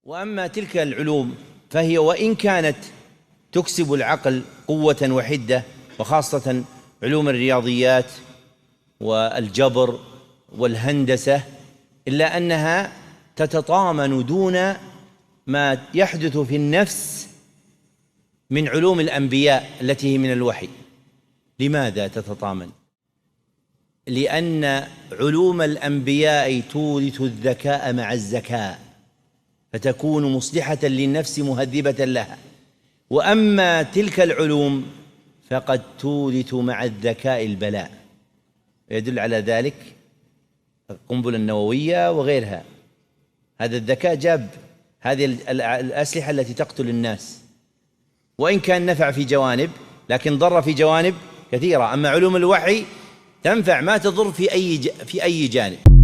وأما تلك العلوم فهي وإن كانت تكسب العقل قوة وحدة، وخاصة علوم الرياضيات والجبر والهندسة، إلا أنها تتطامن دون ما يحدث في النفس من علوم الأنبياء التي هي من الوحي. لماذا تتطامن؟ لأن علوم الأنبياء تورث الذكاء مع الذكاء، فتكون مصلحة للنفس مهذبة لها. وأما تلك العلوم فقد تورث مع الذكاء البلاء، يدل على ذلك القنبلة النووية وغيرها. هذا الذكاء جاب هذه الأسلحة التي تقتل الناس، وإن كان نفع في جوانب لكن ضر في جوانب كثيرة. أما علوم الوحي تنفع ما تضر في أي جانب.